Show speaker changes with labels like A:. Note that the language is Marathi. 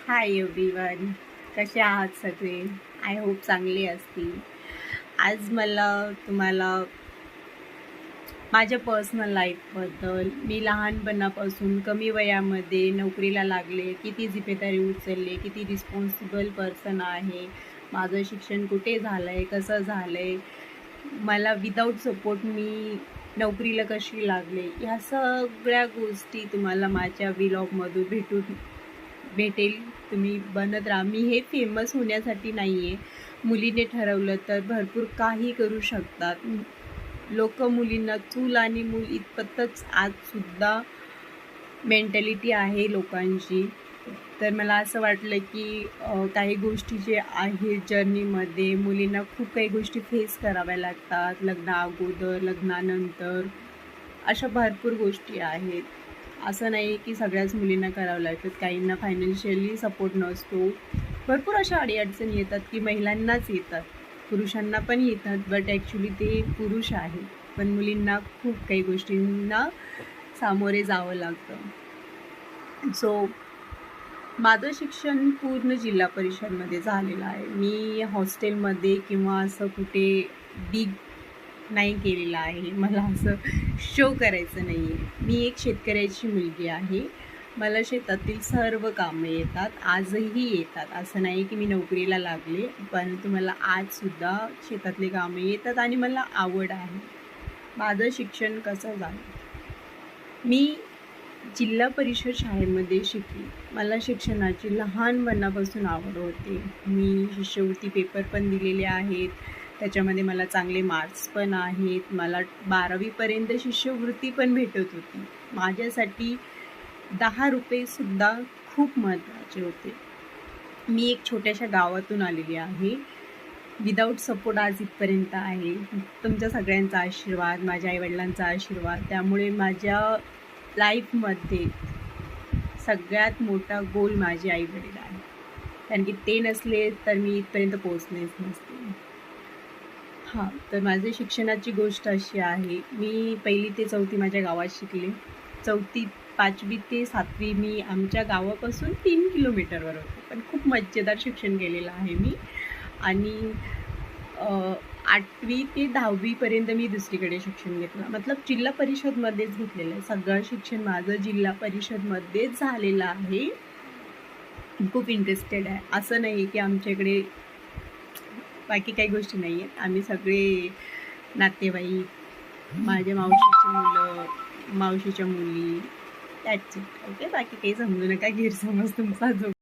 A: हाय एव्हरीवन, कसे आहात सगळे? आय होप चांगले असतील. आज मला तुम्हाला माझ्या पर्सनल लाईफबद्दल, मी लहानपणापासून कमी वयामध्ये नोकरीला लागले, किती जिम्मेदारी उचलले, किती रिस्पॉन्सिबल पर्सन आहे, माझं शिक्षण कुठे झालं आहे, कसं झालं आहे, मला विदाऊट सपोर्ट मी नोकरीला कशी लागले, ह्या सगळ्या गोष्टी तुम्हाला माझ्या व्लॉगमधून भेटेल. तुम्ही बनत राहा. मी हे फेमस होण्यासाठी नाही आहे. मुलीने ठरवलं तर भरपूर काही करू शकतात. लोक मुलींना चूल आणि मूल इतपतच आजसुद्धा मेंटॅलिटी आहे लोकांची. तर मला असं वाटलं की काही गोष्टी जे आहेत जर्नीमध्ये मुलींना खूप काही गोष्टी फेस कराव्या लागतात. लग्नाअगोदर, लग्नानंतर अशा भरपूर गोष्टी आहेत. असं नाही की सगळ्याच मुलींना करावं लागतात. काहींना फायनान्शियली सपोर्ट नसतो. भरपूर अशा अडीअडचणी येतात की महिलांनाच येतात, पुरुषांना पण येतात, बट ॲक्च्युली ते पुरुष आहेत. पण मुलींना खूप काही गोष्टींना सामोरे जावं लागतं. सो माझं शिक्षण पूर्ण जिल्हा परिषदमध्ये झालेलं आहे. मी हॉस्टेलमध्ये किंवा असं कुठे बिग नाही केलेलं आहे. मला असं शो करायचं नाही आहे. मी एक शेतकऱ्याची मुलगी आहे. मला शेतातील सर्व कामं येतात, आजही येतात. असं नाही की मी नोकरीला लागले, परंतु मला आजसुद्धा शेतातले कामं येतात आणि मला आवड आहे. माझं शिक्षण कसं झालं? मी जिल्हा परिषद शाळेमध्ये शिकली. मला शिक्षणाची लहानपणापासून आवड होती. मी शिष्यवृत्ती पेपर पण दिलेले आहेत. त्याच्यामध्ये मला चांगले मार्क्स पण आहेत. मला 12वीपर्यंत शिष्यवृत्ती पण भेटत होती. माझ्यासाठी 10 रुपयेसुद्धा खूप महत्त्वाचे होते. मी एक छोट्याशा गावातून आलेली आहे. विदाऊट सपोर्ट आज इथपर्यंत आहे. तुमच्या सगळ्यांचा आशीर्वाद, माझ्या आईवडिलांचा आशीर्वाद, त्यामुळे माझ्या लाईफमध्ये सगळ्यात मोठा गोल माझे आईवडील आहे. कारण की ते नसले तर मी इथपर्यंत पोहोचलेच नसते. तर माझी शिक्षणाची गोष्ट अशी आहे. मी 1ली ते 4थी माझ्या गावात शिकले. 5वी ते 7वी मी आमच्या गावापासून 3 किलोमीटरवर होते. पण खूप मजेदार शिक्षण केलेलं आहे मी. आणि 8वी ते 10वीपर्यंत मी दुसरीकडे शिक्षण घेतलं. मतलब जिल्हा परिषदमध्येच घेतलेलं आहे. सगळं शिक्षण माझं जिल्हा परिषदमध्येच झालेलं आहे. खूप इंटरेस्टेड आहे. असं नाही की आमच्याकडे बाकी काही गोष्टी नाही आहेत. आम्ही सगळे नातेवाईक, माझ्या मावशीची मुलं, मावशीच्या मुली, दॅट्स इट. ओके, बाकी काही समजू नका, गैरसमज तुमचा जो